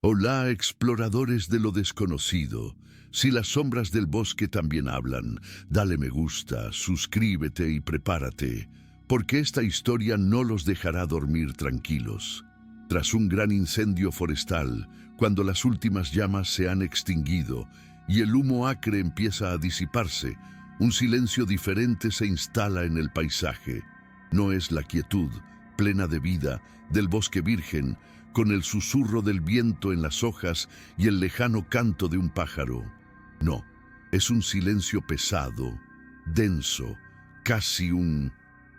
Hola, exploradores de lo desconocido. Si las sombras del bosque también hablan, dale me gusta, suscríbete y prepárate, porque esta historia no los dejará dormir tranquilos. Tras un gran incendio forestal, cuando las últimas llamas se han extinguido y el humo acre empieza a disiparse, un silencio diferente se instala en el paisaje. No es la quietud, plena de vida, del bosque virgen, con el susurro del viento en las hojas y el lejano canto de un pájaro. No, es un silencio pesado, denso, casi un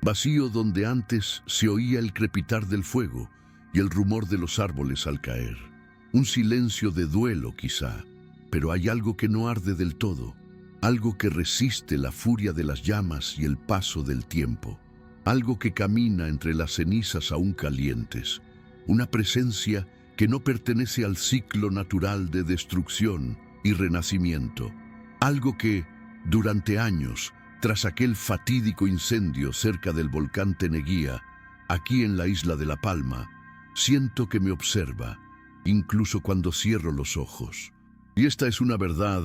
vacío donde antes se oía el crepitar del fuego y el rumor de los árboles al caer. Un silencio de duelo quizá, pero hay algo que no arde del todo, algo que resiste la furia de las llamas y el paso del tiempo, algo que camina entre las cenizas aún calientes, una presencia que no pertenece al ciclo natural de destrucción y renacimiento, algo que, durante años, tras aquel fatídico incendio cerca del volcán Teneguía, aquí en la isla de La Palma, siento que me observa, incluso cuando cierro los ojos. Y esta es una verdad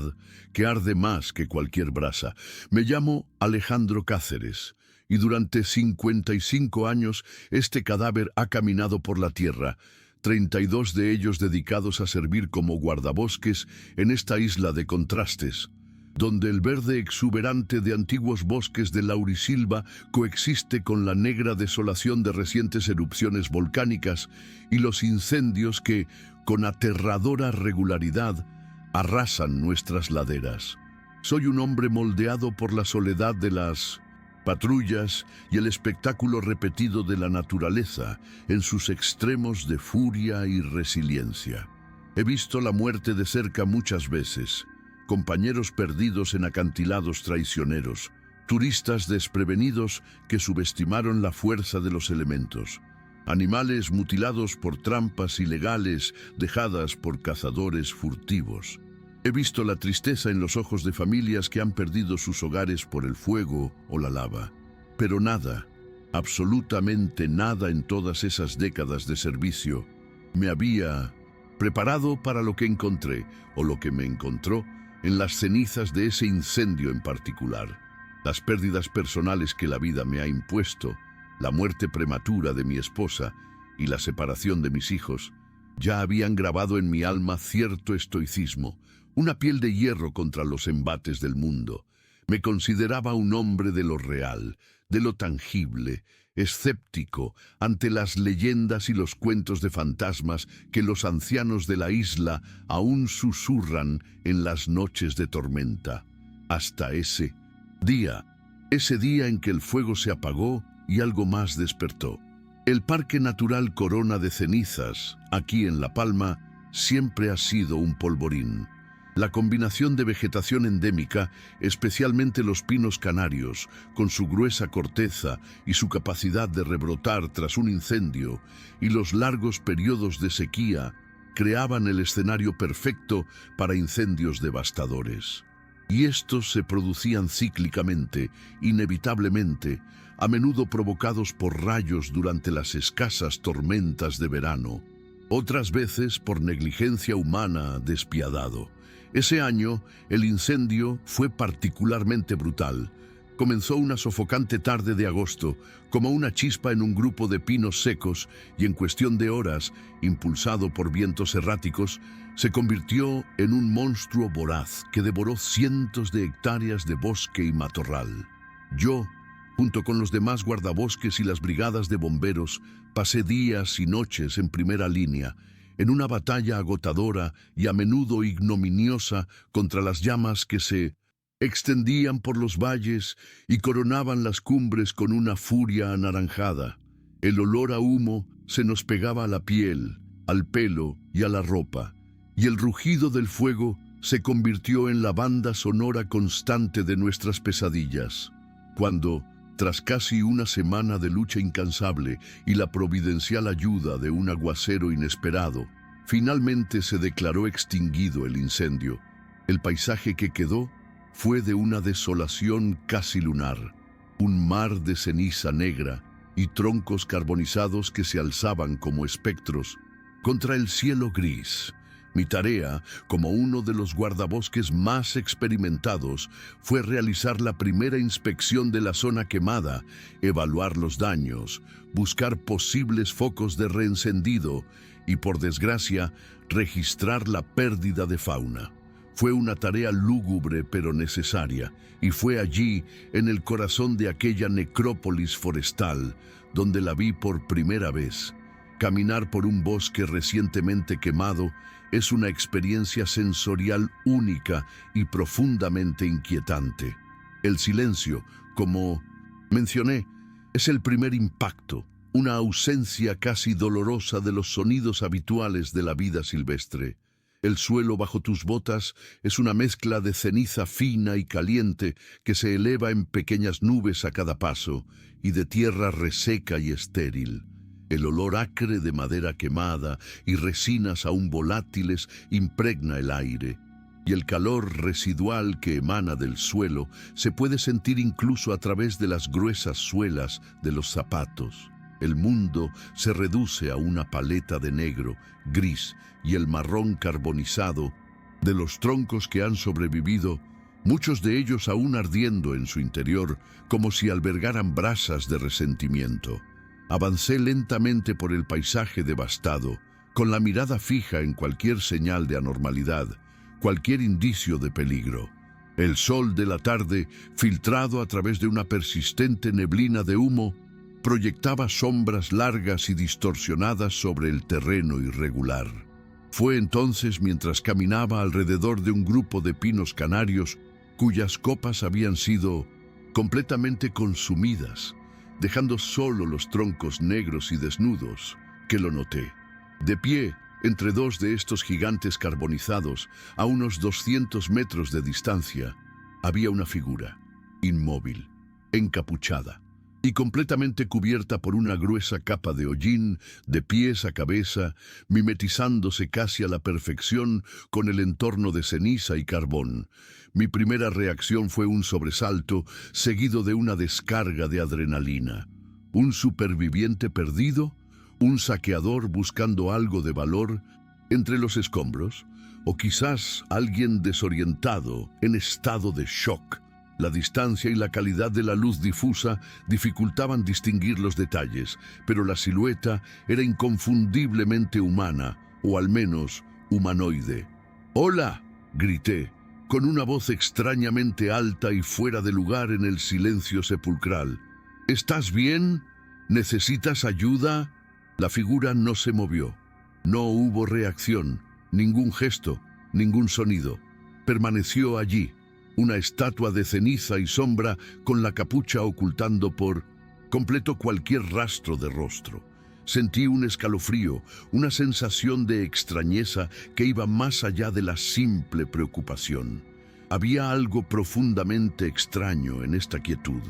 que arde más que cualquier brasa. Me llamo Alejandro Cáceres, y durante 55 años este cadáver ha caminado por la tierra, 32 de ellos dedicados a servir como guardabosques en esta isla de contrastes, donde el verde exuberante de antiguos bosques de laurisilva coexiste con la negra desolación de recientes erupciones volcánicas y los incendios que, con aterradora regularidad, arrasan nuestras laderas. Soy un hombre moldeado por la soledad de las patrullas y el espectáculo repetido de la naturaleza en sus extremos de furia y resiliencia. He visto la muerte de cerca muchas veces, compañeros perdidos en acantilados traicioneros, turistas desprevenidos que subestimaron la fuerza de los elementos, animales mutilados por trampas ilegales dejadas por cazadores furtivos. He visto la tristeza en los ojos de familias que han perdido sus hogares por el fuego o la lava. Pero nada, absolutamente nada en todas esas décadas de servicio, me había preparado para lo que encontré, o lo que me encontró, en las cenizas de ese incendio en particular. Las pérdidas personales que la vida me ha impuesto, la muerte prematura de mi esposa y la separación de mis hijos, ya habían grabado en mi alma cierto estoicismo, una piel de hierro contra los embates del mundo. Me consideraba un hombre de lo real, de lo tangible, escéptico ante las leyendas y los cuentos de fantasmas que los ancianos de la isla aún susurran en las noches de tormenta. Hasta ese día en que el fuego se apagó y algo más despertó. El Parque Natural Corona de Cenizas, aquí en La Palma, siempre ha sido un polvorín. La combinación de vegetación endémica, especialmente los pinos canarios, con su gruesa corteza y su capacidad de rebrotar tras un incendio, y los largos periodos de sequía, creaban el escenario perfecto para incendios devastadores. Y estos se producían cíclicamente, inevitablemente, a menudo provocados por rayos durante las escasas tormentas de verano, otras veces por negligencia humana despiadado. Ese año, el incendio fue particularmente brutal. Comenzó una sofocante tarde de agosto, como una chispa en un grupo de pinos secos, y en cuestión de horas, impulsado por vientos erráticos, se convirtió en un monstruo voraz que devoró cientos de hectáreas de bosque y matorral. Yo, junto con los demás guardabosques y las brigadas de bomberos, pasé días y noches en primera línea, en una batalla agotadora y a menudo ignominiosa contra las llamas que se extendían por los valles y coronaban las cumbres con una furia anaranjada. El olor a humo se nos pegaba a la piel, al pelo y a la ropa, y el rugido del fuego se convirtió en la banda sonora constante de nuestras pesadillas. Cuando, tras casi una semana de lucha incansable y la providencial ayuda de un aguacero inesperado, finalmente se declaró extinguido el incendio. El paisaje que quedó fue de una desolación casi lunar, un mar de ceniza negra y troncos carbonizados que se alzaban como espectros contra el cielo gris. Mi tarea, como uno de los guardabosques más experimentados, fue realizar la primera inspección de la zona quemada, evaluar los daños, buscar posibles focos de reencendido y, por desgracia, registrar la pérdida de fauna. Fue una tarea lúgubre pero necesaria, y fue allí, en el corazón de aquella necrópolis forestal, donde la vi por primera vez. Caminar por un bosque recientemente quemado es una experiencia sensorial única y profundamente inquietante. El silencio, como mencioné, es el primer impacto, una ausencia casi dolorosa de los sonidos habituales de la vida silvestre. El suelo bajo tus botas es una mezcla de ceniza fina y caliente que se eleva en pequeñas nubes a cada paso, y de tierra reseca y estéril. El olor acre de madera quemada y resinas aún volátiles impregna el aire, y el calor residual que emana del suelo se puede sentir incluso a través de las gruesas suelas de los zapatos. El mundo se reduce a una paleta de negro, gris y el marrón carbonizado de los troncos que han sobrevivido, muchos de ellos aún ardiendo en su interior, como si albergaran brasas de resentimiento. Avancé lentamente por el paisaje devastado, con la mirada fija en cualquier señal de anormalidad, cualquier indicio de peligro. El sol de la tarde, filtrado a través de una persistente neblina de humo, proyectaba sombras largas y distorsionadas sobre el terreno irregular. Fue entonces mientras caminaba alrededor de un grupo de pinos canarios cuyas copas habían sido completamente consumidas, dejando solo los troncos negros y desnudos, que lo noté. De pie, entre dos de estos gigantes carbonizados, a unos 200 metros de distancia, había una figura, inmóvil, encapuchada y completamente cubierta por una gruesa capa de hollín, de pies a cabeza, mimetizándose casi a la perfección con el entorno de ceniza y carbón. Mi primera reacción fue un sobresalto, seguido de una descarga de adrenalina. ¿Un superviviente perdido? ¿Un saqueador buscando algo de valor entre los escombros? ¿O quizás alguien desorientado, en estado de shock? La distancia y la calidad de la luz difusa dificultaban distinguir los detalles, pero la silueta era inconfundiblemente humana, o al menos humanoide. ¡Hola!, grité, con una voz extrañamente alta y fuera de lugar en el silencio sepulcral. ¿Estás bien? ¿Necesitas ayuda? La figura no se movió. No hubo reacción, ningún gesto, ningún sonido. Permaneció allí, una estatua de ceniza y sombra con la capucha ocultando por completo cualquier rastro de rostro. Sentí un escalofrío, una sensación de extrañeza que iba más allá de la simple preocupación. Había algo profundamente extraño en esta quietud,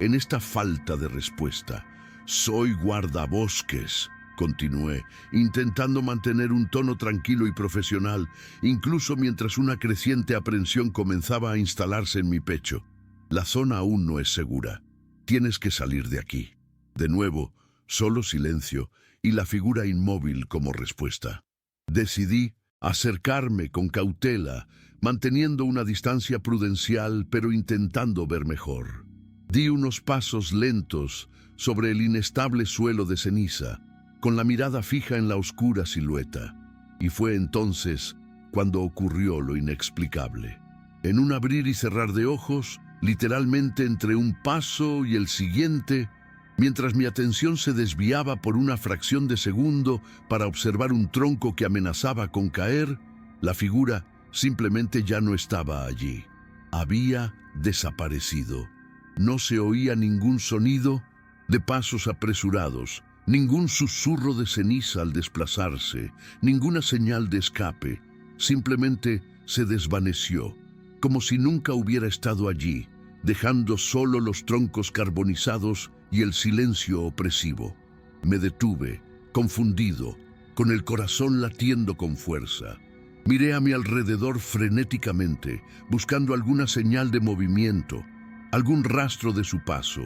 en esta falta de respuesta. «Soy guardabosques», continué, intentando mantener un tono tranquilo y profesional, incluso mientras una creciente aprensión comenzaba a instalarse en mi pecho. «La zona aún no es segura. Tienes que salir de aquí». De nuevo, solo silencio y la figura inmóvil como respuesta. Decidí acercarme con cautela, manteniendo una distancia prudencial pero intentando ver mejor. Di unos pasos lentos sobre el inestable suelo de ceniza, con la mirada fija en la oscura silueta, y fue entonces cuando ocurrió lo inexplicable. En un abrir y cerrar de ojos, literalmente entre un paso y el siguiente, mientras mi atención se desviaba por una fracción de segundo para observar un tronco que amenazaba con caer, la figura simplemente ya no estaba allí. Había desaparecido. No se oía ningún sonido de pasos apresurados, ningún susurro de ceniza al desplazarse, ninguna señal de escape. Simplemente se desvaneció, como si nunca hubiera estado allí, dejando solo los troncos carbonizados y el silencio opresivo. Me detuve, confundido, con el corazón latiendo con fuerza. Miré a mi alrededor frenéticamente, buscando alguna señal de movimiento, algún rastro de su paso.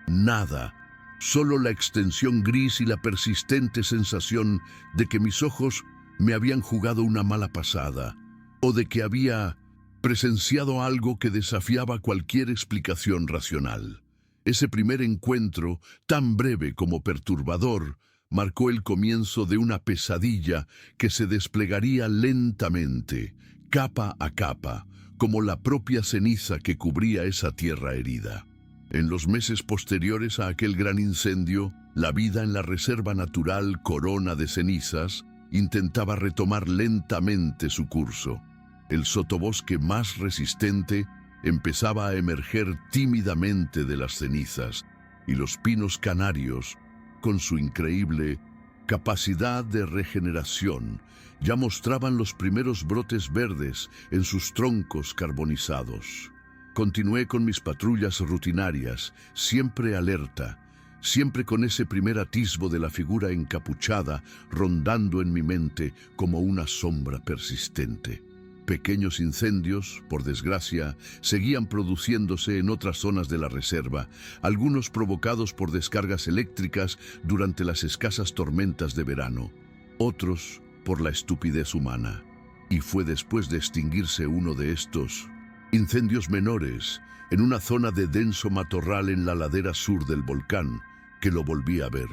Nada, solo la extensión gris y la persistente sensación de que mis ojos me habían jugado una mala pasada o de que había presenciado algo que desafiaba cualquier explicación racional. Ese primer encuentro, tan breve como perturbador, marcó el comienzo de una pesadilla que se desplegaría lentamente, capa a capa, como la propia ceniza que cubría esa tierra herida. En los meses posteriores a aquel gran incendio, la vida en la Reserva Natural Corona de Cenizas intentaba retomar lentamente su curso. El sotobosque más resistente empezaba a emerger tímidamente de las cenizas, y los pinos canarios, con su increíble capacidad de regeneración, ya mostraban los primeros brotes verdes en sus troncos carbonizados. Continué con mis patrullas rutinarias, siempre alerta, siempre con ese primer atisbo de la figura encapuchada rondando en mi mente como una sombra persistente. Pequeños incendios, por desgracia, seguían produciéndose en otras zonas de la reserva, algunos provocados por descargas eléctricas durante las escasas tormentas de verano, otros por la estupidez humana. Y fue después de extinguirse uno de estos incendios menores, en una zona de denso matorral en la ladera sur del volcán, que lo volví a ver.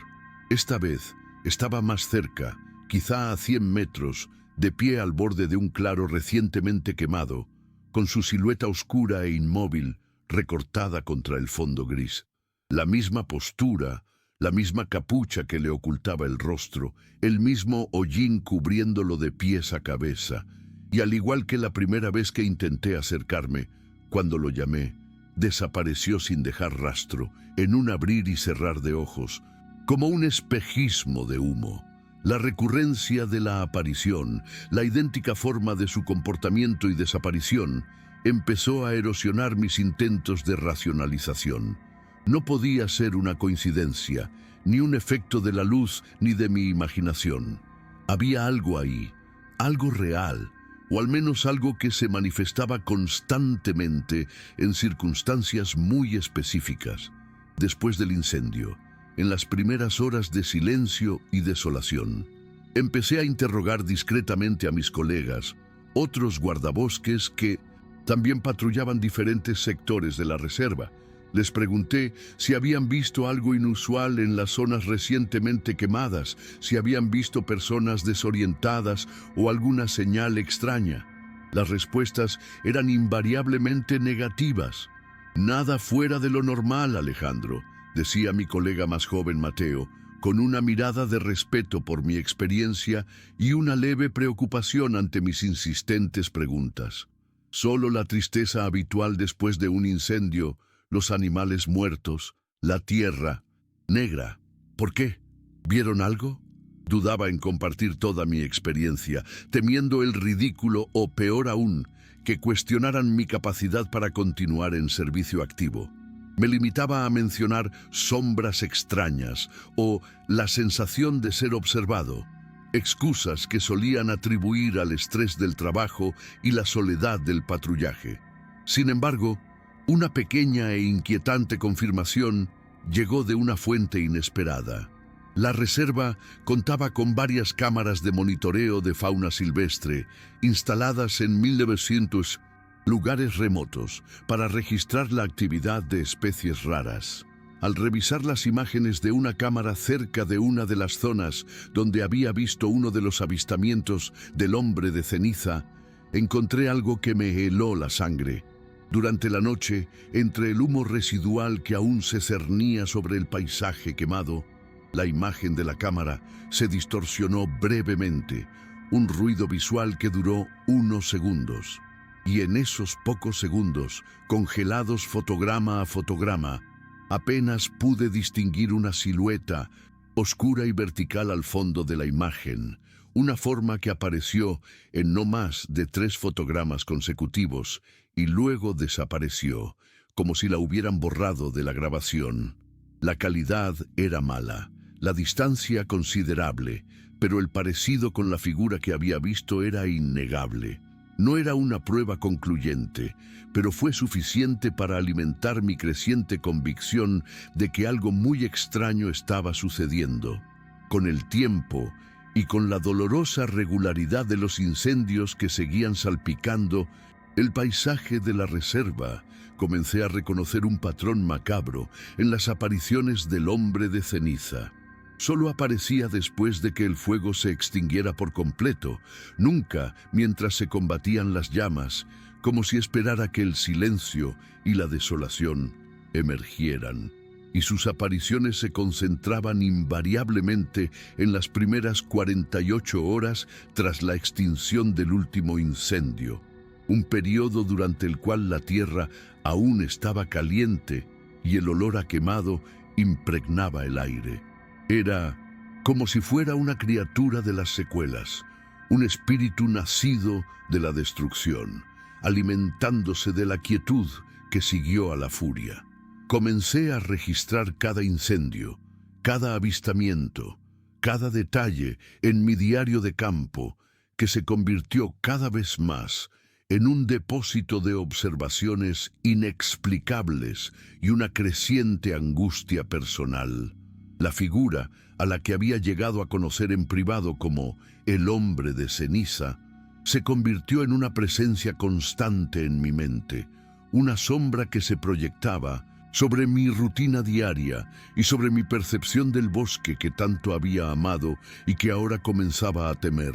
Esta vez estaba más cerca, quizá a 100 metros, de pie al borde de un claro recientemente quemado, con su silueta oscura e inmóvil recortada contra el fondo gris. La misma postura, la misma capucha que le ocultaba el rostro, el mismo hollín cubriéndolo de pies a cabeza, y al igual que la primera vez que intenté acercarme, cuando lo llamé, desapareció sin dejar rastro, en un abrir y cerrar de ojos, como un espejismo de humo. La recurrencia de la aparición, la idéntica forma de su comportamiento y desaparición, empezó a erosionar mis intentos de racionalización. No podía ser una coincidencia, ni un efecto de la luz ni de mi imaginación. Había algo ahí, algo real, o al menos algo que se manifestaba constantemente en circunstancias muy específicas. Después del incendio, en las primeras horas de silencio y desolación, empecé a interrogar discretamente a mis colegas, otros guardabosques que también patrullaban diferentes sectores de la reserva. Les pregunté si habían visto algo inusual en las zonas recientemente quemadas, si habían visto personas desorientadas o alguna señal extraña. Las respuestas eran invariablemente negativas. «Nada fuera de lo normal, Alejandro», decía mi colega más joven Mateo, con una mirada de respeto por mi experiencia y una leve preocupación ante mis insistentes preguntas. Solo la tristeza habitual después de un incendio, los animales muertos, la tierra negra. ¿Por qué? ¿Vieron algo? Dudaba en compartir toda mi experiencia, temiendo el ridículo o, peor aún, que cuestionaran mi capacidad para continuar en servicio activo. Me limitaba a mencionar sombras extrañas o la sensación de ser observado, excusas que solían atribuir al estrés del trabajo y la soledad del patrullaje. Sin embargo, una pequeña e inquietante confirmación llegó de una fuente inesperada. La reserva contaba con varias cámaras de monitoreo de fauna silvestre, instaladas en 1900 lugares remotos para registrar la actividad de especies raras. Al revisar las imágenes de una cámara cerca de una de las zonas donde había visto uno de los avistamientos del hombre de ceniza, encontré algo que me heló la sangre. Durante la noche, entre el humo residual que aún se cernía sobre el paisaje quemado, la imagen de la cámara se distorsionó brevemente, un ruido visual que duró unos segundos. Y en esos pocos segundos, congelados fotograma a fotograma, apenas pude distinguir una silueta oscura y vertical al fondo de la imagen, una forma que apareció en no más de 3 fotogramas consecutivos y luego desapareció, como si la hubieran borrado de la grabación. La calidad era mala, la distancia considerable, pero el parecido con la figura que había visto era innegable. No era una prueba concluyente, pero fue suficiente para alimentar mi creciente convicción de que algo muy extraño estaba sucediendo. Con el tiempo, y con la dolorosa regularidad de los incendios que seguían salpicando el paisaje de la reserva, comencé a reconocer un patrón macabro en las apariciones del hombre de ceniza. Solo aparecía después de que el fuego se extinguiera por completo, nunca mientras se combatían las llamas, como si esperara que el silencio y la desolación emergieran. Y sus apariciones se concentraban invariablemente en las primeras 48 horas tras la extinción del último incendio, un periodo durante el cual la tierra aún estaba caliente y el olor a quemado impregnaba el aire. Era como si fuera una criatura de las secuelas, un espíritu nacido de la destrucción, alimentándose de la quietud que siguió a la furia. Comencé a registrar cada incendio, cada avistamiento, cada detalle en mi diario de campo, que se convirtió cada vez más en un depósito de observaciones inexplicables y una creciente angustia personal. La figura a la que había llegado a conocer en privado como el hombre de ceniza se convirtió en una presencia constante en mi mente, una sombra que se proyectaba sobre mi rutina diaria y sobre mi percepción del bosque que tanto había amado y que ahora comenzaba a temer.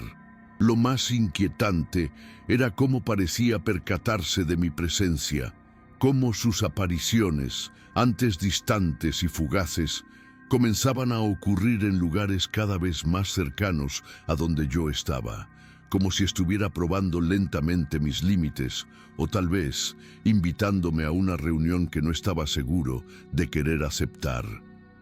Lo más inquietante era cómo parecía percatarse de mi presencia, cómo sus apariciones, antes distantes y fugaces, comenzaban a ocurrir en lugares cada vez más cercanos a donde yo estaba, como si estuviera probando lentamente mis límites, o tal vez invitándome a una reunión que no estaba seguro de querer aceptar.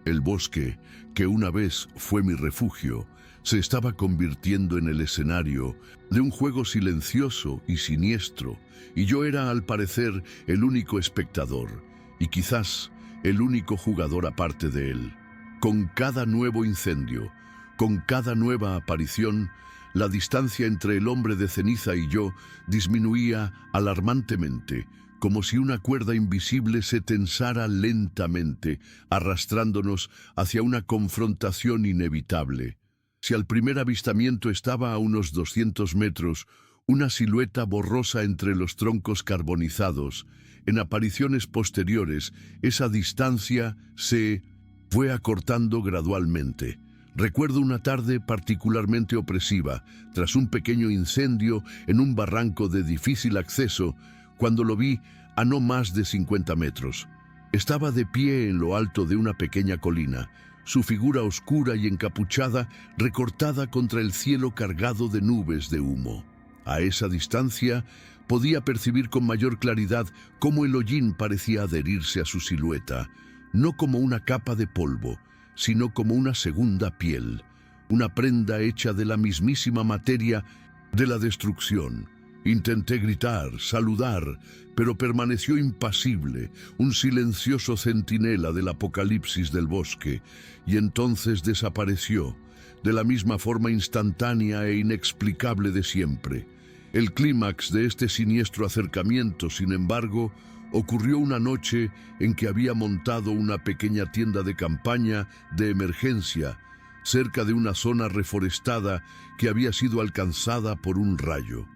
El bosque, que una vez fue mi refugio, se estaba convirtiendo en el escenario de un juego silencioso y siniestro, y yo era, al parecer, el único espectador, y quizás el único jugador aparte de él. Con cada nuevo incendio, con cada nueva aparición, la distancia entre el hombre de ceniza y yo disminuía alarmantemente, como si una cuerda invisible se tensara lentamente, arrastrándonos hacia una confrontación inevitable. Si al primer avistamiento estaba a unos 200 metros, una silueta borrosa entre los troncos carbonizados, en apariciones posteriores, esa distancia se fue acortando gradualmente. Recuerdo una tarde particularmente opresiva, tras un pequeño incendio en un barranco de difícil acceso, cuando lo vi a no más de 50 metros. Estaba de pie en lo alto de una pequeña colina, su figura oscura y encapuchada recortada contra el cielo cargado de nubes de humo. A esa distancia podía percibir con mayor claridad cómo el hollín parecía adherirse a su silueta, no como una capa de polvo, sino como una segunda piel, una prenda hecha de la mismísima materia de la destrucción. Intenté gritar, saludar, pero permaneció impasible, un silencioso centinela del apocalipsis del bosque, y entonces desapareció, de la misma forma instantánea e inexplicable de siempre. El clímax de este siniestro acercamiento, sin embargo, ocurrió una noche en que había montado una pequeña tienda de campaña de emergencia cerca de una zona reforestada que había sido alcanzada por un rayo.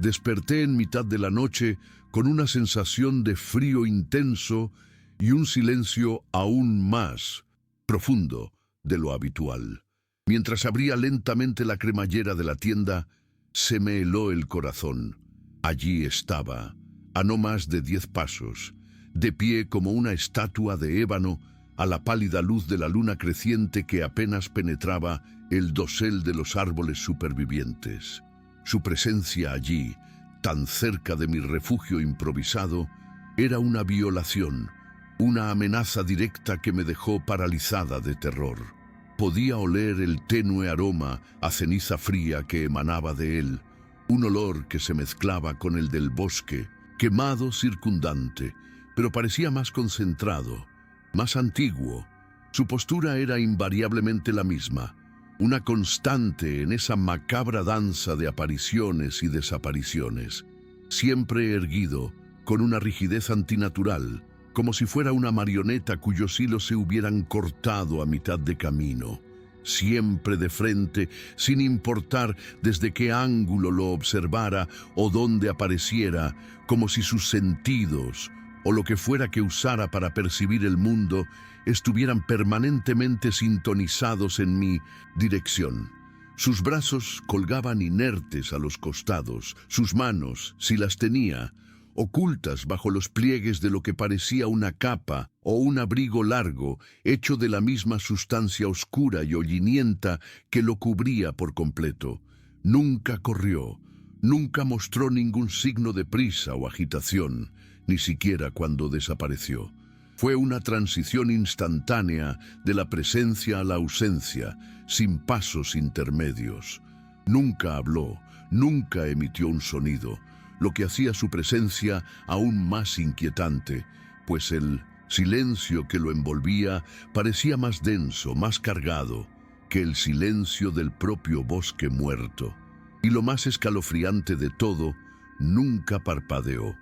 Desperté en mitad de la noche con una sensación de frío intenso y un silencio aún más profundo de lo habitual. Mientras abría lentamente la cremallera de la tienda, se me heló el corazón. Allí estaba, a no más de 10 pasos, de pie como una estatua de ébano, a la pálida luz de la luna creciente que apenas penetraba el dosel de los árboles supervivientes. Su presencia allí, tan cerca de mi refugio improvisado, era una violación, una amenaza directa que me dejó paralizada de terror. Podía oler el tenue aroma a ceniza fría que emanaba de él, un olor que se mezclaba con el del bosque, quemado circundante, pero parecía más concentrado, más antiguo. Su postura era invariablemente la misma, una constante en esa macabra danza de apariciones y desapariciones, siempre erguido, con una rigidez antinatural, como si fuera una marioneta cuyos hilos se hubieran cortado a mitad de camino. siempre de frente, sin importar desde qué ángulo lo observara o dónde apareciera, como si sus sentidos, o lo que fuera que usara para percibir el mundo, estuvieran permanentemente sintonizados en mi dirección. Sus brazos colgaban inertes a los costados, sus manos, si las tenía, ocultas bajo los pliegues de lo que parecía una capa o un abrigo largo, hecho de la misma sustancia oscura y hollinienta que lo cubría por completo. Nunca corrió, nunca mostró ningún signo de prisa o agitación, ni siquiera cuando desapareció. Fue una transición instantánea de la presencia a la ausencia, sin pasos intermedios. Nunca habló, nunca emitió un sonido, lo que hacía su presencia aún más inquietante, pues el silencio que lo envolvía parecía más denso, más cargado, que el silencio del propio bosque muerto. Y lo más escalofriante de todo, nunca parpadeó,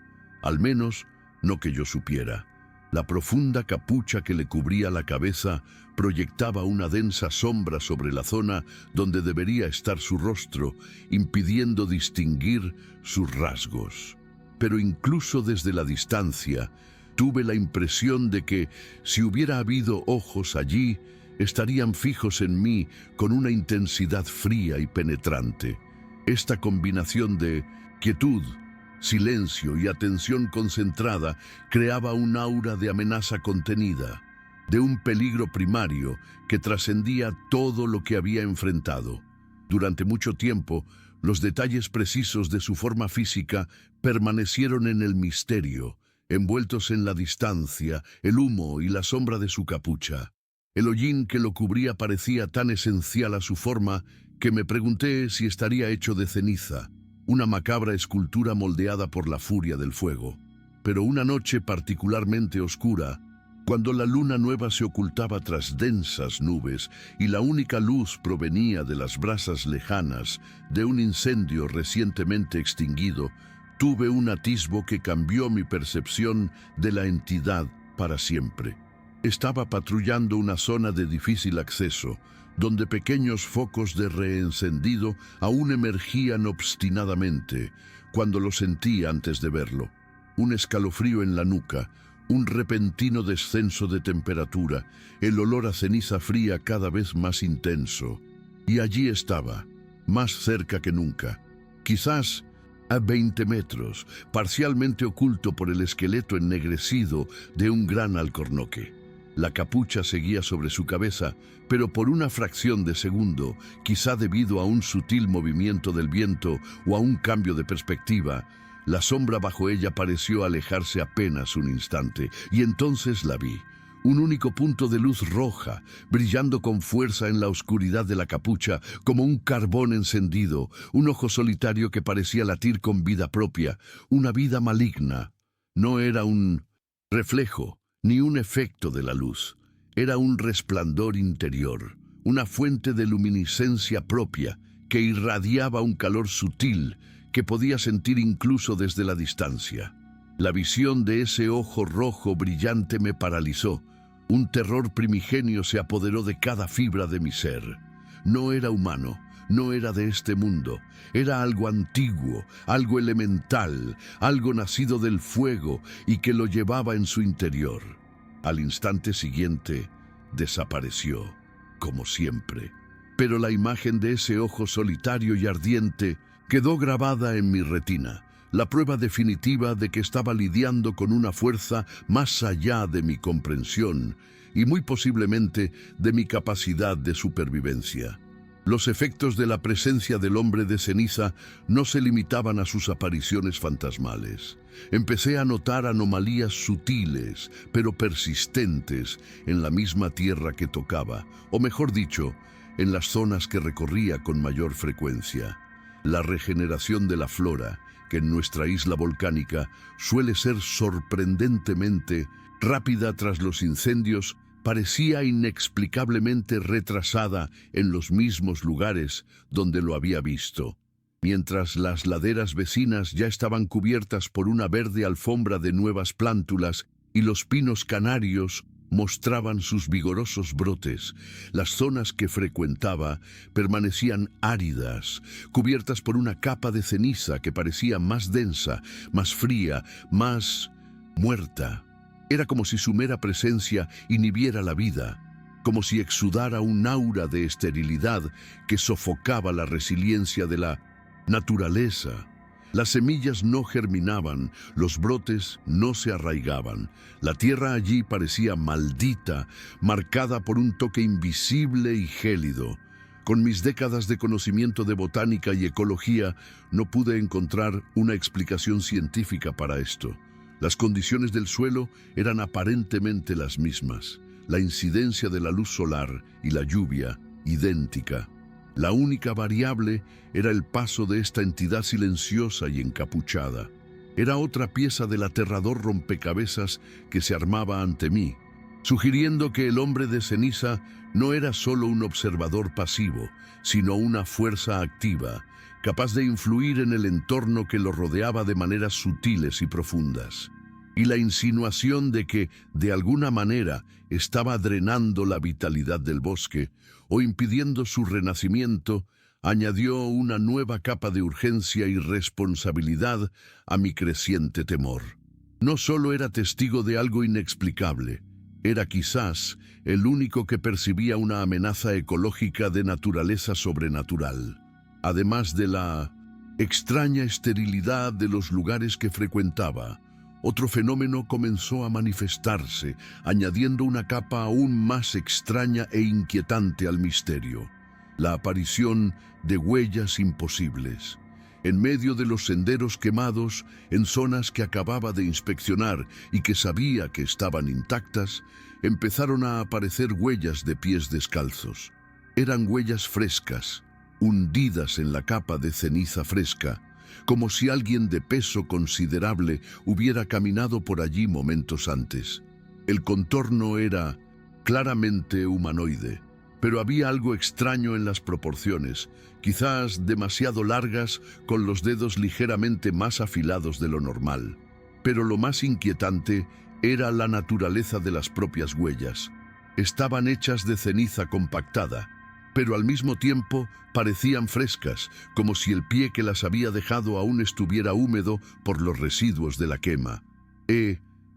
al menos no que yo supiera. La profunda capucha que le cubría la cabeza proyectaba una densa sombra sobre la zona donde debería estar su rostro, impidiendo distinguir sus rasgos. Pero incluso desde la distancia, tuve la impresión de que, si hubiera habido ojos allí, estarían fijos en mí con una intensidad fría y penetrante. Esta combinación de quietud, silencio y atención concentrada creaba un aura de amenaza contenida, de un peligro primario que trascendía todo lo que había enfrentado. Durante mucho tiempo, los detalles precisos de su forma física permanecieron en el misterio, envueltos en la distancia, el humo y la sombra de su capucha. El hollín que lo cubría parecía tan esencial a su forma que me pregunté si estaría hecho de ceniza, una macabra escultura moldeada por la furia del fuego. Pero una noche particularmente oscura, cuando la luna nueva se ocultaba tras densas nubes y la única luz provenía de las brasas lejanas de un incendio recientemente extinguido, tuve un atisbo que cambió mi percepción de la entidad para siempre. Estaba patrullando una zona de difícil acceso, donde pequeños focos de reencendido aún emergían obstinadamente, cuando lo sentí antes de verlo. Un escalofrío en la nuca, un repentino descenso de temperatura, el olor a ceniza fría cada vez más intenso. Y allí estaba, más cerca que nunca, quizás a 20 metros, parcialmente oculto por el esqueleto ennegrecido de un gran alcornoque. La capucha seguía sobre su cabeza, pero por una fracción de segundo, quizá debido a un sutil movimiento del viento o a un cambio de perspectiva, la sombra bajo ella pareció alejarse apenas un instante, y entonces la vi. Un único punto de luz roja, brillando con fuerza en la oscuridad de la capucha, como un carbón encendido, un ojo solitario que parecía latir con vida propia, una vida maligna. No era un reflejo, ni un efecto de la luz. Era un resplandor interior, una fuente de luminiscencia propia que irradiaba un calor sutil que podía sentir incluso desde la distancia. La visión de ese ojo rojo brillante me paralizó. Un terror primigenio se apoderó de cada fibra de mi ser. No era humano, no era de este mundo. Era algo antiguo, algo elemental, algo nacido del fuego y que lo llevaba en su interior. Al instante siguiente, desapareció, como siempre. Pero la imagen de ese ojo solitario y ardiente quedó grabada en mi retina, la prueba definitiva de que estaba lidiando con una fuerza más allá de mi comprensión y muy posiblemente de mi capacidad de supervivencia. Los efectos de la presencia del hombre de ceniza no se limitaban a sus apariciones fantasmales. Empecé a notar anomalías sutiles, pero persistentes, en la misma tierra que tocaba, o mejor dicho, en las zonas que recorría con mayor frecuencia. La regeneración de la flora, que en nuestra isla volcánica suele ser sorprendentemente rápida tras los incendios, parecía inexplicablemente retrasada en los mismos lugares donde lo había visto. Mientras las laderas vecinas ya estaban cubiertas por una verde alfombra de nuevas plántulas y los pinos canarios mostraban sus vigorosos brotes. Las zonas que frecuentaba permanecían áridas, cubiertas por una capa de ceniza que parecía más densa, más fría, más muerta. Era como si su mera presencia inhibiera la vida, como si exudara un aura de esterilidad que sofocaba la resiliencia de la naturaleza. Las semillas no germinaban, los brotes no se arraigaban. La tierra allí parecía maldita, marcada por un toque invisible y gélido. Con mis décadas de conocimiento de botánica y ecología, no pude encontrar una explicación científica para esto. Las condiciones del suelo eran aparentemente las mismas. La incidencia de la luz solar y la lluvia, idéntica. La única variable era el paso de esta entidad silenciosa y encapuchada. Era otra pieza del aterrador rompecabezas que se armaba ante mí, sugiriendo que el hombre de ceniza no era solo un observador pasivo, sino una fuerza activa, capaz de influir en el entorno que lo rodeaba de maneras sutiles y profundas. Y la insinuación de que, de alguna manera, estaba drenando la vitalidad del bosque o impidiendo su renacimiento, añadió una nueva capa de urgencia y responsabilidad a mi creciente temor. No solo era testigo de algo inexplicable, era quizás el único que percibía una amenaza ecológica de naturaleza sobrenatural, además de la extraña esterilidad de los lugares que frecuentaba. Otro fenómeno comenzó a manifestarse, añadiendo una capa aún más extraña e inquietante al misterio: la aparición de huellas imposibles. En medio de los senderos quemados, en zonas que acababa de inspeccionar y que sabía que estaban intactas, empezaron a aparecer huellas de pies descalzos. Eran huellas frescas, hundidas en la capa de ceniza fresca, como si alguien de peso considerable hubiera caminado por allí momentos antes. El contorno era claramente humanoide, pero había algo extraño en las proporciones, quizás demasiado largas, con los dedos ligeramente más afilados de lo normal. Pero lo más inquietante era la naturaleza de las propias huellas. Estaban hechas de ceniza compactada, pero al mismo tiempo parecían frescas, como si el pie que las había dejado aún estuviera húmedo por los residuos de la quema.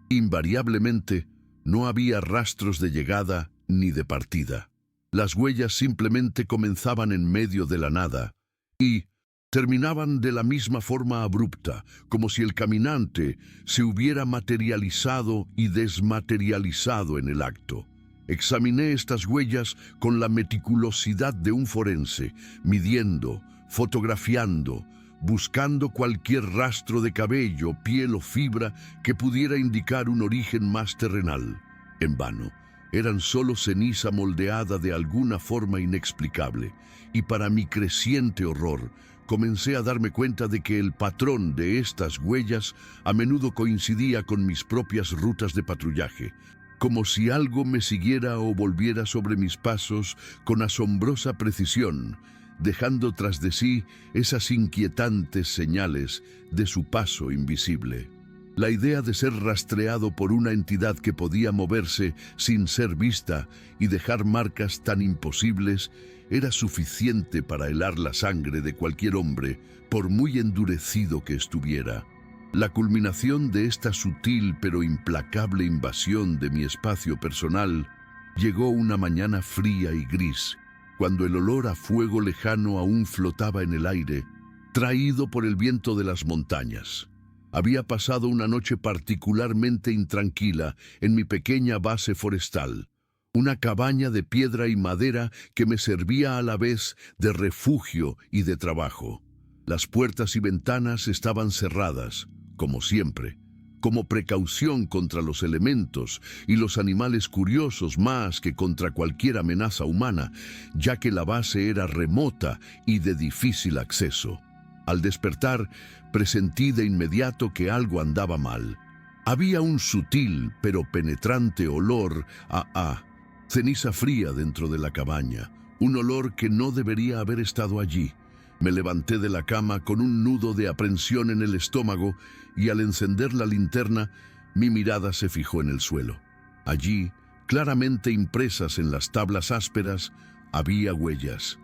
Invariablemente, no había rastros de llegada ni de partida. Las huellas simplemente comenzaban en medio de la nada y terminaban de la misma forma abrupta, como si el caminante se hubiera materializado y desmaterializado en el acto. Examiné estas huellas con la meticulosidad de un forense, midiendo, fotografiando, buscando cualquier rastro de cabello, piel o fibra que pudiera indicar un origen más terrenal. En vano. Eran solo ceniza moldeada de alguna forma inexplicable, y para mi creciente horror, comencé a darme cuenta de que el patrón de estas huellas a menudo coincidía con mis propias rutas de patrullaje, como si algo me siguiera o volviera sobre mis pasos con asombrosa precisión, dejando tras de sí esas inquietantes señales de su paso invisible. La idea de ser rastreado por una entidad que podía moverse sin ser vista y dejar marcas tan imposibles era suficiente para helar la sangre de cualquier hombre, por muy endurecido que estuviera. La culminación de esta sutil pero implacable invasión de mi espacio personal llegó una mañana fría y gris, cuando el olor a fuego lejano aún flotaba en el aire, traído por el viento de las montañas. Había pasado una noche particularmente intranquila en mi pequeña base forestal, una cabaña de piedra y madera que me servía a la vez de refugio y de trabajo. Las puertas y ventanas estaban cerradas, como siempre, como precaución contra los elementos y los animales curiosos más que contra cualquier amenaza humana, ya que la base era remota y de difícil acceso. Al despertar, presentí de inmediato que algo andaba mal. Había un sutil pero penetrante olor a ceniza fría dentro de la cabaña, un olor que no debería haber estado allí. Me levanté de la cama con un nudo de aprensión en el estómago y al encender la linterna, mi mirada se fijó en el suelo. Allí, Claramente impresas en las tablas ásperas había huellas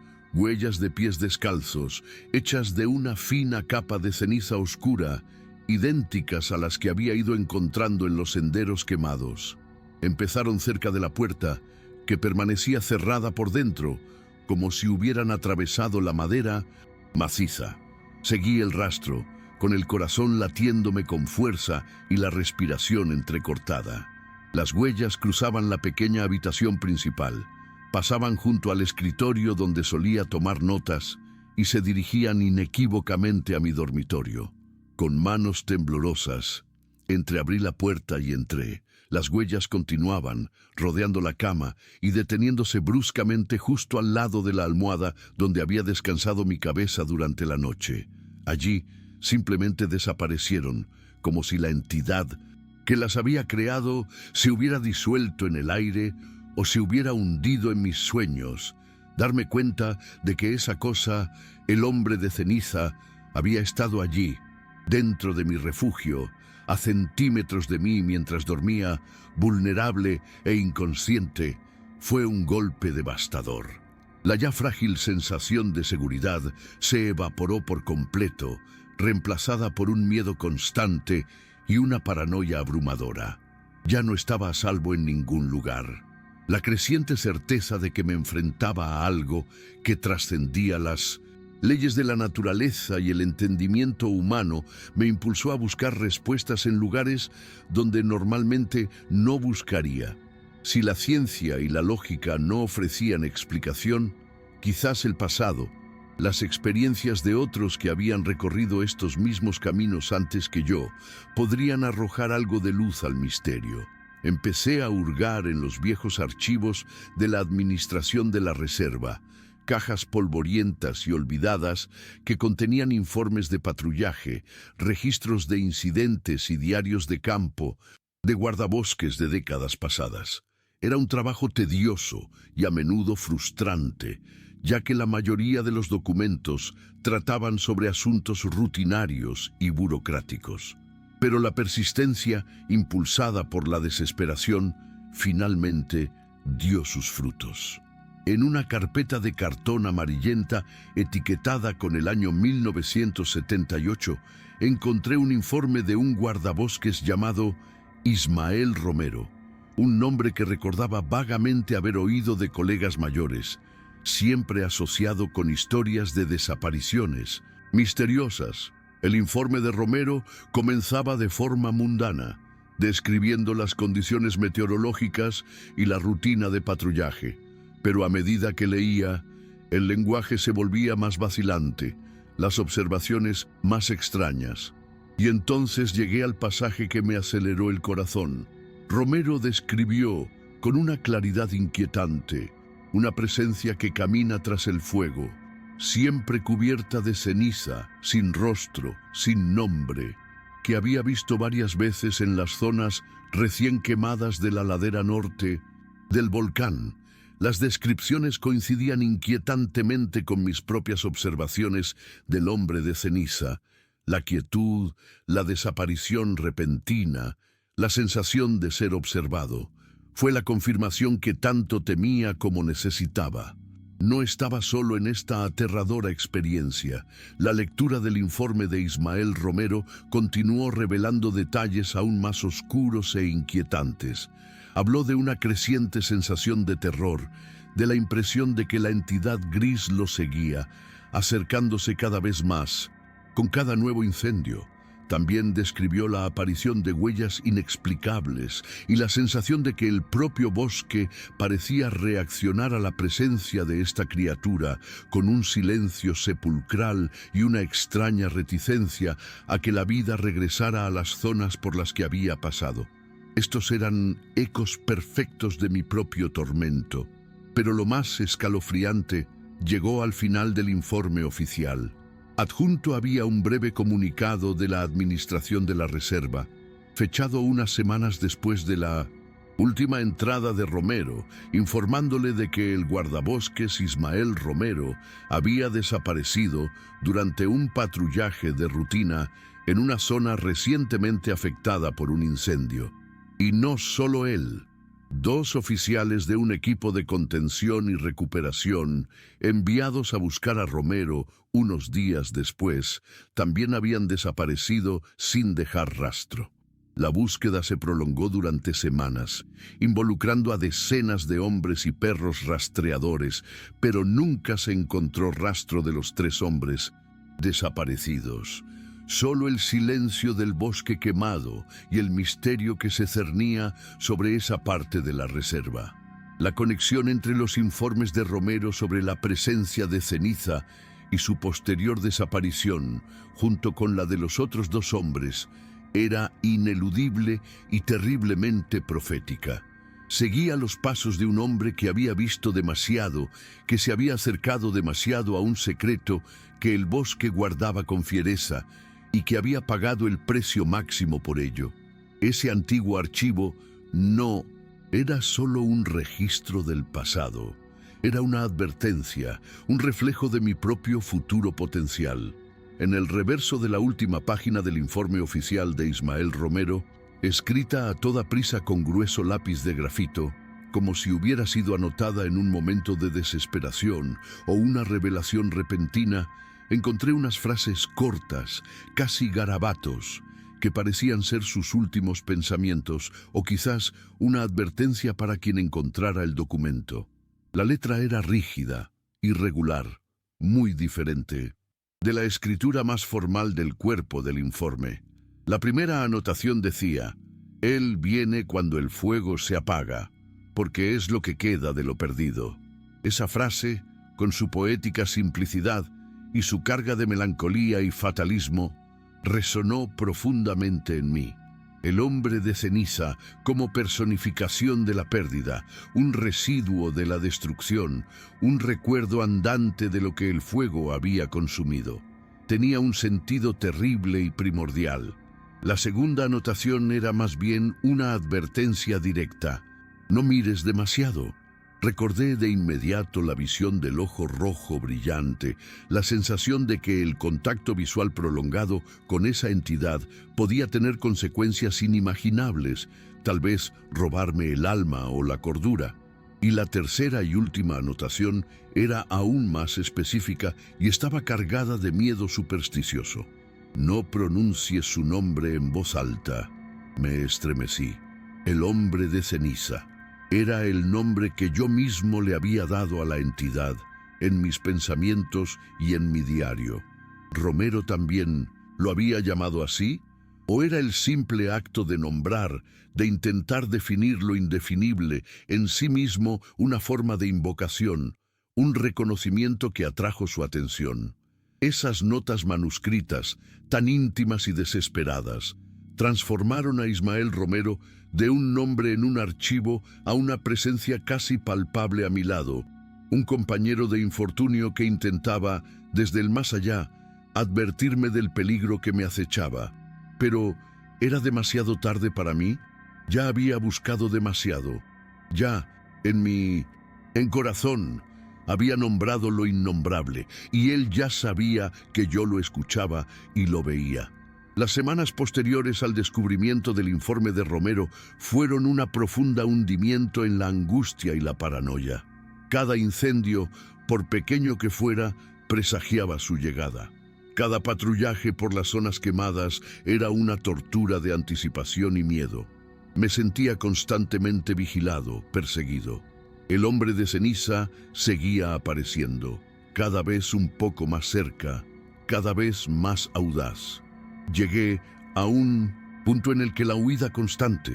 de pies descalzos, hechas de una fina capa de ceniza oscura, idénticas a las que había ido encontrando en los senderos quemados. Empezaron cerca de la puerta, que permanecía cerrada por dentro, como si hubieran atravesado la madera maciza. Seguí el rastro, con el corazón latiéndome con fuerza y la respiración entrecortada. Las huellas cruzaban la pequeña habitación principal, pasaban junto al escritorio donde solía tomar notas y se dirigían inequívocamente a mi dormitorio. Con manos temblorosas, entreabrí la puerta y entré. Las huellas continuaban, rodeando la cama y deteniéndose bruscamente justo al lado de la almohada donde había descansado mi cabeza durante la noche. Allí simplemente desaparecieron, como si la entidad que las había creado se hubiera disuelto en el aire o se hubiera hundido en mis sueños. Darme cuenta de que esa cosa, el hombre de ceniza, había estado allí, dentro de mi refugio, a centímetros de mí mientras dormía, vulnerable e inconsciente, fue un golpe devastador. La ya frágil sensación de seguridad se evaporó por completo, reemplazada por un miedo constante y una paranoia abrumadora. Ya no estaba a salvo en ningún lugar. La creciente certeza de que me enfrentaba a algo que trascendía las leyes de la naturaleza y el entendimiento humano me impulsó a buscar respuestas en lugares donde normalmente no buscaría. Si la ciencia y la lógica no ofrecían explicación, quizás el pasado, las experiencias de otros que habían recorrido estos mismos caminos antes que yo, podrían arrojar algo de luz al misterio. Empecé a hurgar en los viejos archivos de la administración de la reserva, cajas polvorientas y olvidadas que contenían informes de patrullaje, registros de incidentes y diarios de campo, de guardabosques de décadas pasadas. Era un trabajo tedioso y a menudo frustrante, ya que la mayoría de los documentos trataban sobre asuntos rutinarios y burocráticos. Pero la persistencia, impulsada por la desesperación, finalmente dio sus frutos. En una carpeta de cartón amarillenta etiquetada con el año 1978, encontré un informe de un guardabosques llamado Ismael Romero, un nombre que recordaba vagamente haber oído de colegas mayores, siempre asociado con historias de desapariciones misteriosas. El informe de Romero comenzaba de forma mundana, describiendo las condiciones meteorológicas y la rutina de patrullaje. Pero a medida que leía, el lenguaje se volvía más vacilante, las observaciones más extrañas. Y entonces llegué al pasaje que me aceleró el corazón. Romero describió, con una claridad inquietante, una presencia que camina tras el fuego, siempre cubierta de ceniza, sin rostro, sin nombre, que había visto varias veces en las zonas recién quemadas de la ladera norte del volcán. Las descripciones coincidían inquietantemente con mis propias observaciones del hombre de ceniza, la quietud, la desaparición repentina, la sensación de ser observado. Fue la confirmación que tanto temía como necesitaba. No estaba solo en esta aterradora experiencia. La lectura del informe de Ismael Romero continuó revelando detalles aún más oscuros e inquietantes. Habló de una creciente sensación de terror, de la impresión de que la entidad gris lo seguía, acercándose cada vez más, con cada nuevo incendio. También describió la aparición de huellas inexplicables y la sensación de que el propio bosque parecía reaccionar a la presencia de esta criatura con un silencio sepulcral y una extraña reticencia a que la vida regresara a las zonas por las que había pasado. Estos eran ecos perfectos de mi propio tormento, pero lo más escalofriante llegó al final del informe oficial. Adjunto había un breve comunicado de la administración de la reserva, fechado unas semanas después de la última entrada de Romero, informándole de que el guardabosques Ismael Romero había desaparecido durante un patrullaje de rutina en una zona recientemente afectada por un incendio. Y no solo él. 2 oficiales de un equipo de contención y recuperación, enviados a buscar a Romero unos días después, también habían desaparecido sin dejar rastro. La búsqueda se prolongó durante semanas, involucrando a decenas de hombres y perros rastreadores, pero nunca se encontró rastro de los 3 hombres desaparecidos. Solo el silencio del bosque quemado y el misterio que se cernía sobre esa parte de la reserva. La conexión entre los informes de Romero sobre la presencia de ceniza y su posterior desaparición, junto con la de los otros 2 hombres, era ineludible y terriblemente profética. Seguía los pasos de un hombre que había visto demasiado, que se había acercado demasiado a un secreto que el bosque guardaba con fiereza y que había pagado el precio máximo por ello. Ese antiguo archivo no era solo un registro del pasado, era una advertencia, un reflejo de mi propio futuro potencial. En el reverso de la última página del informe oficial de Ismael Romero, escrita a toda prisa con grueso lápiz de grafito, como si hubiera sido anotada en un momento de desesperación o una revelación repentina, encontré unas frases cortas, casi garabatos, que parecían ser sus últimos pensamientos o quizás una advertencia para quien encontrara el documento. La letra era rígida, irregular, muy diferente de la escritura más formal del cuerpo del informe. La primera anotación decía: «Él viene cuando el fuego se apaga, porque es lo que queda de lo perdido». Esa frase, con su poética simplicidad y su carga de melancolía y fatalismo, resonó profundamente en mí. El hombre de ceniza como personificación de la pérdida, un residuo de la destrucción, un recuerdo andante de lo que el fuego había consumido. Tenía un sentido terrible y primordial. La segunda anotación era más bien una advertencia directa: «No mires demasiado». Recordé de inmediato la visión del ojo rojo brillante, la sensación de que el contacto visual prolongado con esa entidad podía tener consecuencias inimaginables, tal vez robarme el alma o la cordura. Y la tercera y última anotación era aún más específica y estaba cargada de miedo supersticioso. «No pronuncies su nombre en voz alta». Me estremecí. El hombre de ceniza. Era el nombre que yo mismo le había dado a la entidad, en mis pensamientos y en mi diario. ¿Romero también lo había llamado así? ¿O era el simple acto de nombrar, de intentar definir lo indefinible, en sí mismo una forma de invocación, un reconocimiento que atrajo su atención? Esas notas manuscritas, tan íntimas y desesperadas, transformaron a Ismael Romero de un nombre en un archivo a una presencia casi palpable a mi lado, un compañero de infortunio que intentaba, desde el más allá, advertirme del peligro que me acechaba. Pero, ¿era demasiado tarde para mí? Ya había buscado demasiado. Ya, en corazón, había nombrado lo innombrable, y él ya sabía que yo lo escuchaba y lo veía. Las semanas posteriores al descubrimiento del informe de Romero fueron una profunda hundimiento en la angustia y la paranoia. Cada incendio, por pequeño que fuera, presagiaba su llegada. Cada patrullaje por las zonas quemadas era una tortura de anticipación y miedo. Me sentía constantemente vigilado, perseguido. El hombre de ceniza seguía apareciendo, cada vez un poco más cerca, cada vez más audaz. Llegué a un punto en el que la huida constante,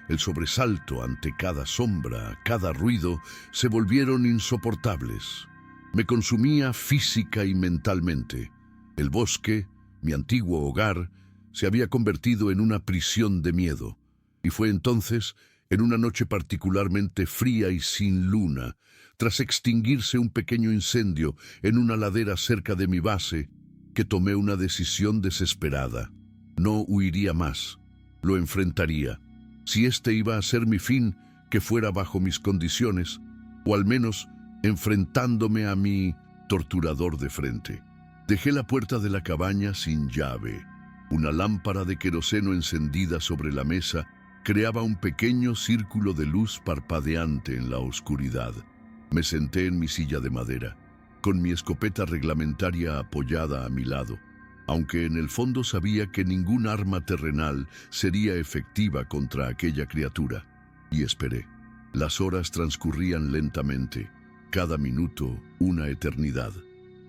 el sobresalto ante cada sombra, cada ruido, se volvieron insoportables. Me consumía física y mentalmente. El bosque, mi antiguo hogar, se había convertido en una prisión de miedo. Y fue entonces, en una noche particularmente fría y sin luna, tras extinguirse un pequeño incendio en una ladera cerca de mi base, que tomé una decisión desesperada. No huiría más, lo enfrentaría. Si este iba a ser mi fin, que fuera bajo mis condiciones, o al menos enfrentándome a mi torturador de frente. Dejé la puerta de la cabaña sin llave, una lámpara de queroseno encendida sobre la mesa, creaba un pequeño círculo de luz parpadeante en la oscuridad. Me senté en mi silla de madera, con mi escopeta reglamentaria apoyada a mi lado, aunque en el fondo sabía que ningún arma terrenal sería efectiva contra aquella criatura. Y esperé. Las horas transcurrían lentamente, cada minuto una eternidad.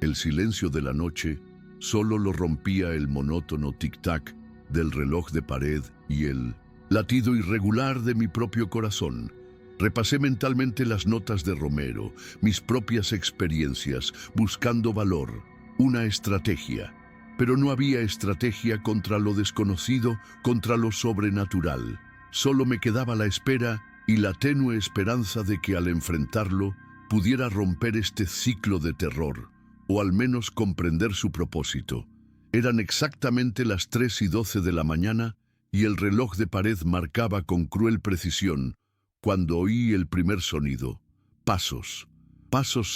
El silencio de la noche solo lo rompía el monótono tic-tac del reloj de pared y el latido irregular de mi propio corazón. Repasé mentalmente las notas de Romero, mis propias experiencias, buscando valor, una estrategia. Pero no había estrategia contra lo desconocido, contra lo sobrenatural. Solo me quedaba la espera y la tenue esperanza de que al enfrentarlo pudiera romper este ciclo de terror, o al menos comprender su propósito. Eran exactamente las 3:12 de la mañana y el reloj de pared marcaba con cruel precisión cuando oí el primer sonido. Pasos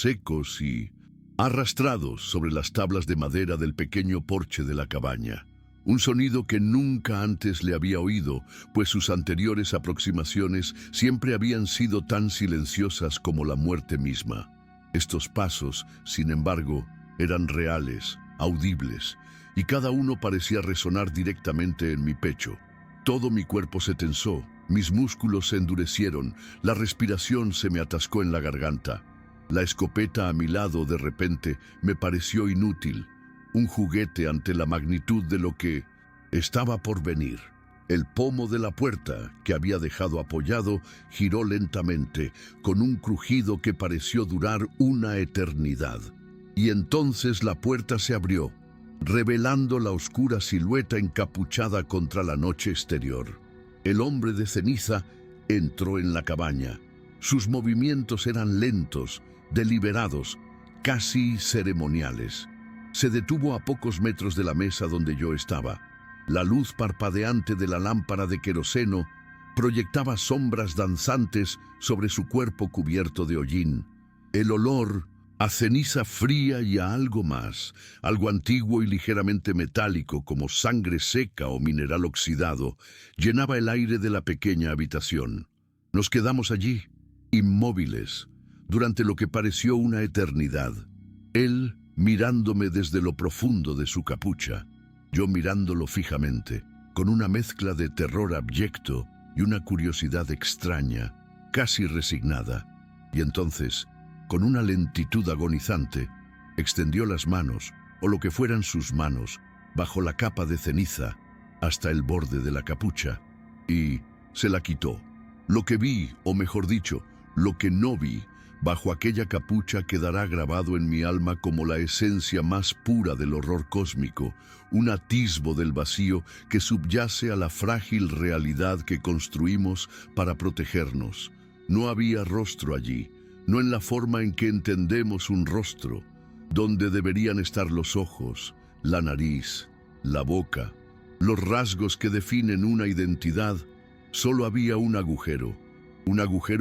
secos y arrastrados sobre las tablas de madera del pequeño porche de la cabaña. Un sonido que nunca antes le había oído, pues sus anteriores aproximaciones siempre habían sido tan silenciosas como la muerte misma. Estos pasos, sin embargo, eran reales, audibles, y cada uno parecía resonar directamente en mi pecho. Todo mi cuerpo se tensó, mis músculos se endurecieron, la respiración se me atascó en la garganta. La escopeta a mi lado de repente me pareció inútil, un juguete ante la magnitud de lo que estaba por venir. El pomo de la puerta, que había dejado apoyado, giró lentamente, con un crujido que pareció durar una eternidad. Y entonces la puerta se abrió, revelando la oscura silueta encapuchada contra la noche exterior. El hombre de ceniza entró en la cabaña. Sus movimientos eran lentos, deliberados, casi ceremoniales. Se detuvo a pocos metros de la mesa donde yo estaba. La luz parpadeante de la lámpara de queroseno proyectaba sombras danzantes sobre su cuerpo cubierto de hollín. El olor a ceniza fría y a algo más, algo antiguo y ligeramente metálico como sangre seca o mineral oxidado, llenaba el aire de la pequeña habitación. Nos quedamos allí, inmóviles, durante lo que pareció una eternidad. Él mirándome desde lo profundo de su capucha, yo mirándolo fijamente, con una mezcla de terror abyecto y una curiosidad extraña, casi resignada. Y entonces, con una lentitud agonizante, extendió las manos, o lo que fueran sus manos, bajo la capa de ceniza, hasta el borde de la capucha, y se la quitó. Lo que vi, o mejor dicho, lo que no vi, bajo aquella capucha quedará grabado en mi alma como la esencia más pura del horror cósmico, un atisbo del vacío que subyace a la frágil realidad que construimos para protegernos. No había rostro allí, no en la forma en que entendemos un rostro, donde deberían estar los ojos, la nariz, la boca, los rasgos que definen una identidad. Solo había un agujero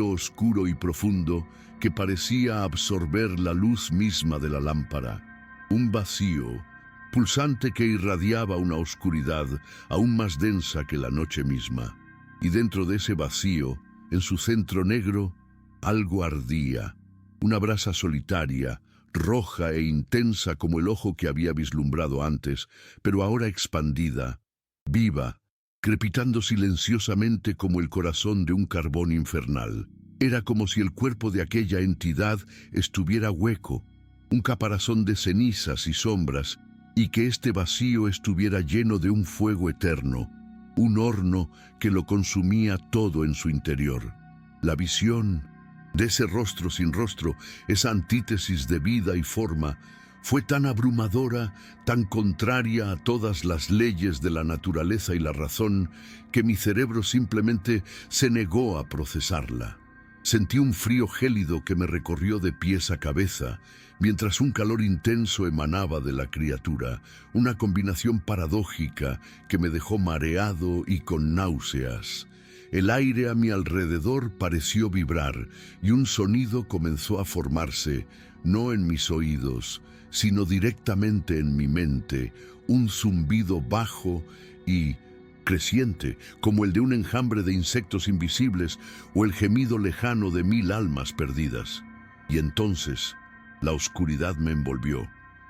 oscuro y profundo que parecía absorber la luz misma de la lámpara. Un vacío, pulsante que irradiaba una oscuridad aún más densa que la noche misma. Y dentro de ese vacío, en su centro negro, algo ardía, una brasa solitaria, roja e intensa como el ojo que había vislumbrado antes, pero ahora expandida, viva, crepitando silenciosamente como el corazón de un carbón infernal. Era como si el cuerpo de aquella entidad estuviera hueco, un caparazón de cenizas y sombras, y que este vacío estuviera lleno de un fuego eterno, un horno que lo consumía todo en su interior. La visión de ese rostro sin rostro, esa antítesis de vida y forma, fue tan abrumadora, tan contraria a todas las leyes de la naturaleza y la razón, que mi cerebro simplemente se negó a procesarla. Sentí un frío gélido que me recorrió de pies a cabeza, mientras un calor intenso emanaba de la criatura, una combinación paradójica que me dejó mareado y con náuseas. El aire a mi alrededor pareció vibrar y un sonido comenzó a formarse, no en mis oídos, sino directamente en mi mente, un zumbido bajo y creciente, como el de un enjambre de insectos invisibles o el gemido lejano de 1000 almas perdidas. Y entonces, la oscuridad me envolvió.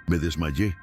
Me desmayé.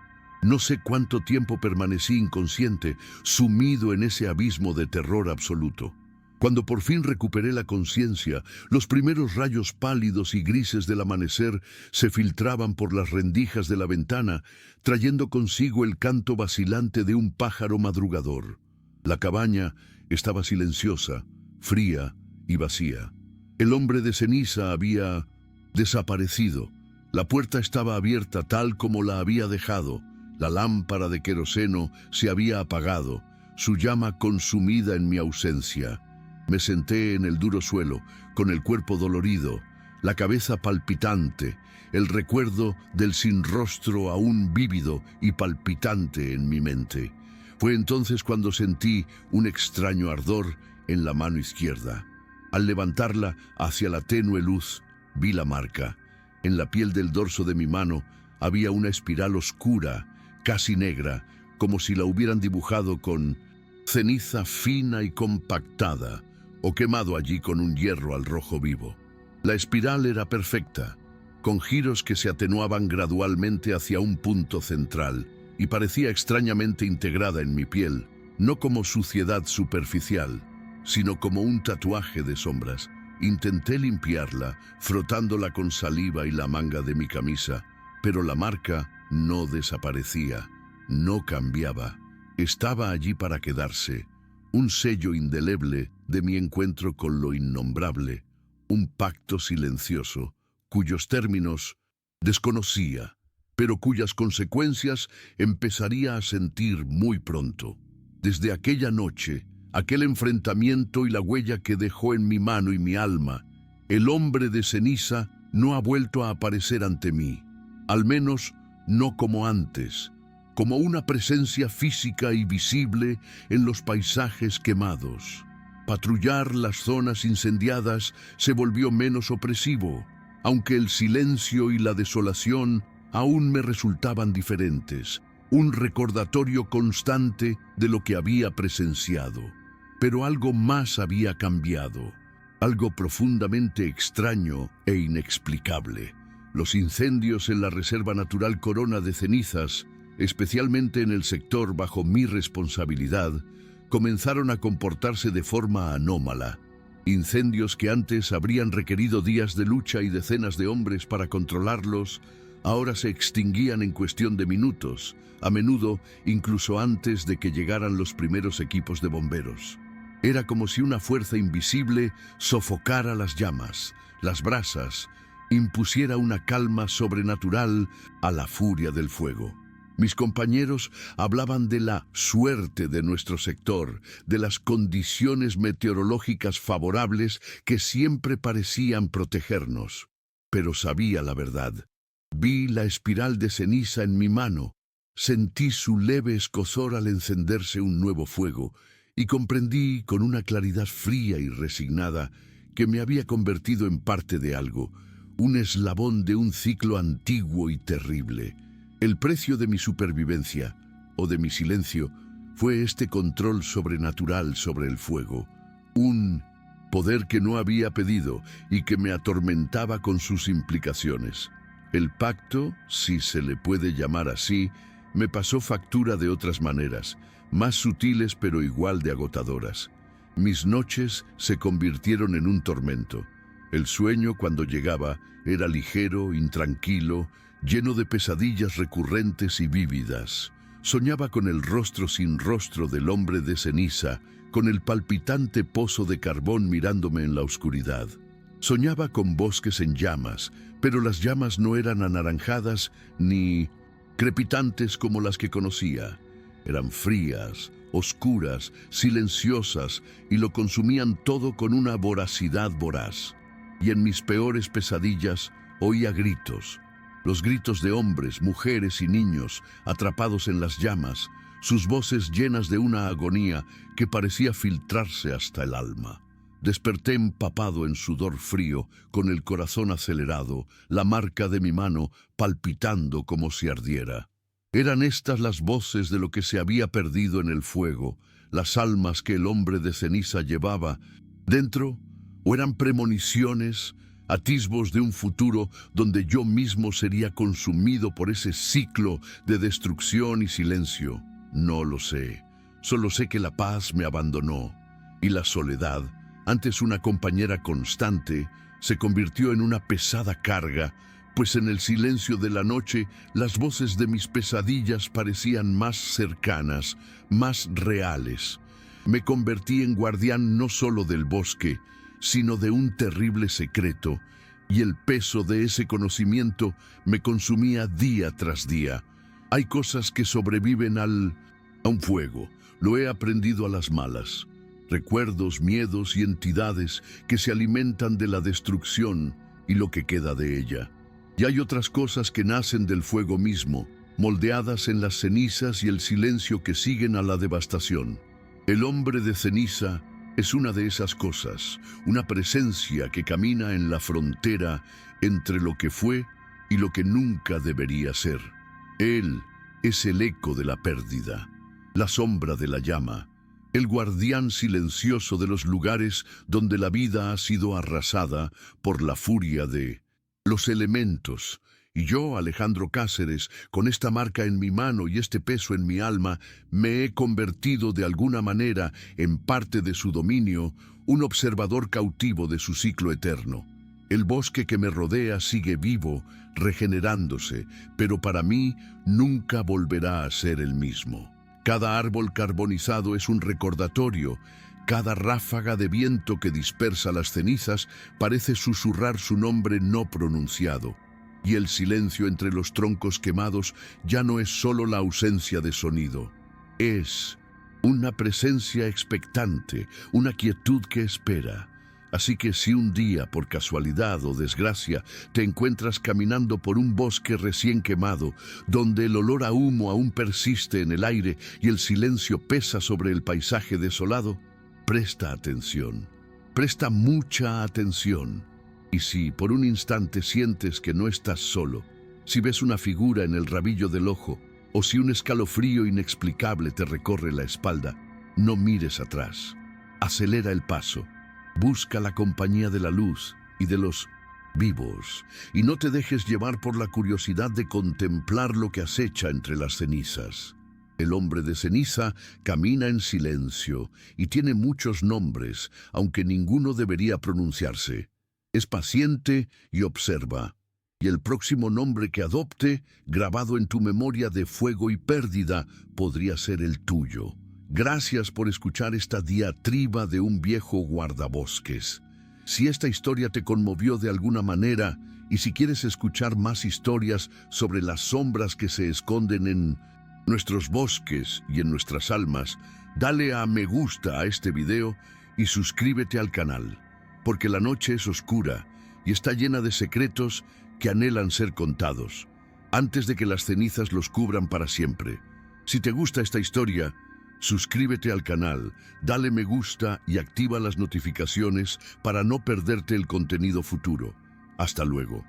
No sé cuánto tiempo permanecí inconsciente, sumido en ese abismo de terror absoluto. Cuando por fin recuperé la conciencia, los primeros rayos pálidos y grises del amanecer se filtraban por las rendijas de la ventana, trayendo consigo el canto vacilante de un pájaro madrugador. La cabaña estaba silenciosa, fría y vacía. El hombre de ceniza había desaparecido. La puerta estaba abierta tal como la había dejado. La lámpara de queroseno se había apagado, su llama consumida en mi ausencia. Me senté en el duro suelo, con el cuerpo dolorido, la cabeza palpitante, el recuerdo del sin rostro aún vívido y palpitante en mi mente. Fue entonces cuando sentí un extraño ardor en la mano izquierda. Al levantarla hacia la tenue luz, vi la marca. En la piel del dorso de mi mano había una espiral oscura, casi negra, como si la hubieran dibujado con ceniza fina y compactada, o quemado allí con un hierro al rojo vivo. La espiral era perfecta, con giros que se atenuaban gradualmente hacia un punto central, y parecía extrañamente integrada en mi piel, no como suciedad superficial, sino como un tatuaje de sombras. Intenté limpiarla, frotándola con saliva y la manga de mi camisa, pero la marca no desaparecía, no cambiaba. Estaba allí para quedarse, un sello indeleble de mi encuentro con lo innombrable, un pacto silencioso, cuyos términos desconocía, pero cuyas consecuencias empezaría a sentir muy pronto. Desde aquella noche, aquel enfrentamiento y la huella que dejó en mi mano y mi alma, el hombre de ceniza no ha vuelto a aparecer ante mí, al menos no como antes, como una presencia física y visible en los paisajes quemados. Patrullar las zonas incendiadas se volvió menos opresivo, aunque el silencio y la desolación aún me resultaban diferentes, un recordatorio constante de lo que había presenciado. Pero algo más había cambiado, algo profundamente extraño e inexplicable. Los incendios en la Reserva Natural Corona de Cenizas, especialmente en el sector bajo mi responsabilidad, comenzaron a comportarse de forma anómala. Incendios que antes habrían requerido días de lucha y decenas de hombres para controlarlos, ahora se extinguían en cuestión de minutos, a menudo incluso antes de que llegaran los primeros equipos de bomberos. Era como si una fuerza invisible sofocara las llamas, las brasas, impusiera una calma sobrenatural a la furia del fuego. Mis compañeros hablaban de la suerte de nuestro sector, de las condiciones meteorológicas favorables que siempre parecían protegernos. Pero sabía la verdad. Vi la espiral de ceniza en mi mano, sentí su leve escozor al encenderse un nuevo fuego, y comprendí con una claridad fría y resignada que me había convertido en parte de algo, un eslabón de un ciclo antiguo y terrible. El precio de mi supervivencia, o de mi silencio, fue este control sobrenatural sobre el fuego, un poder que no había pedido y que me atormentaba con sus implicaciones. El pacto, si se le puede llamar así, me pasó factura de otras maneras, más sutiles pero igual de agotadoras. Mis noches se convirtieron en un tormento. El sueño, cuando llegaba, era ligero, intranquilo, lleno de pesadillas recurrentes y vívidas. Soñaba con el rostro sin rostro del hombre de ceniza, con el palpitante pozo de carbón mirándome en la oscuridad. Soñaba con bosques en llamas, pero las llamas no eran anaranjadas ni crepitantes como las que conocía. Eran frías, oscuras, silenciosas y lo consumían todo con una voracidad voraz. Y en mis peores pesadillas oía gritos. Los gritos de hombres, mujeres y niños atrapados en las llamas, sus voces llenas de una agonía que parecía filtrarse hasta el alma. Desperté empapado en sudor frío, con el corazón acelerado, la marca de mi mano palpitando como si ardiera. Eran estas las voces de lo que se había perdido en el fuego, las almas que el hombre de ceniza llevaba dentro, o eran premoniciones, atisbos de un futuro donde yo mismo sería consumido por ese ciclo de destrucción y silencio. No lo sé. Solo sé que la paz me abandonó y la soledad, antes una compañera constante, se convirtió en una pesada carga, pues en el silencio de la noche las voces de mis pesadillas parecían más cercanas, más reales. Me convertí en guardián no solo del bosque, sino de un terrible secreto, y el peso de ese conocimiento me consumía día tras día. Hay cosas que sobreviven a un fuego. Lo he aprendido a las malas. Recuerdos, miedos y entidades que se alimentan de la destrucción y lo que queda de ella. Y hay otras cosas que nacen del fuego mismo, moldeadas en las cenizas y el silencio que siguen a la devastación. El hombre de ceniza es una de esas cosas, una presencia que camina en la frontera entre lo que fue y lo que nunca debería ser. Él es el eco de la pérdida, la sombra de la llama, el guardián silencioso de los lugares donde la vida ha sido arrasada por la furia de los elementos. Y yo, Alejandro Cáceres, con esta marca en mi mano y este peso en mi alma, me he convertido de alguna manera en parte de su dominio, un observador cautivo de su ciclo eterno. El bosque que me rodea sigue vivo, regenerándose, pero para mí nunca volverá a ser el mismo. Cada árbol carbonizado es un recordatorio. Cada ráfaga de viento que dispersa las cenizas parece susurrar su nombre no pronunciado. Y el silencio entre los troncos quemados ya no es solo la ausencia de sonido. Es una presencia expectante, una quietud que espera. Así que si un día, por casualidad o desgracia, te encuentras caminando por un bosque recién quemado, donde el olor a humo aún persiste en el aire y el silencio pesa sobre el paisaje desolado, presta atención, presta mucha atención. Y si por un instante sientes que no estás solo, si ves una figura en el rabillo del ojo, o si un escalofrío inexplicable te recorre la espalda, no mires atrás. Acelera el paso. Busca la compañía de la luz y de los vivos, y no te dejes llevar por la curiosidad de contemplar lo que acecha entre las cenizas. El hombre de ceniza camina en silencio y tiene muchos nombres, aunque ninguno debería pronunciarse. Es paciente y observa, y el próximo nombre que adopte, grabado en tu memoria de fuego y pérdida, podría ser el tuyo. Gracias por escuchar esta diatriba de un viejo guardabosques. Si esta historia te conmovió de alguna manera, y si quieres escuchar más historias sobre las sombras que se esconden en nuestros bosques y en nuestras almas, dale a me gusta a este video y suscríbete al canal, porque la noche es oscura y está llena de secretos que anhelan ser contados, antes de que las cenizas los cubran para siempre. Si te gusta esta historia, suscríbete al canal, dale me gusta y activa las notificaciones para no perderte el contenido futuro. Hasta luego.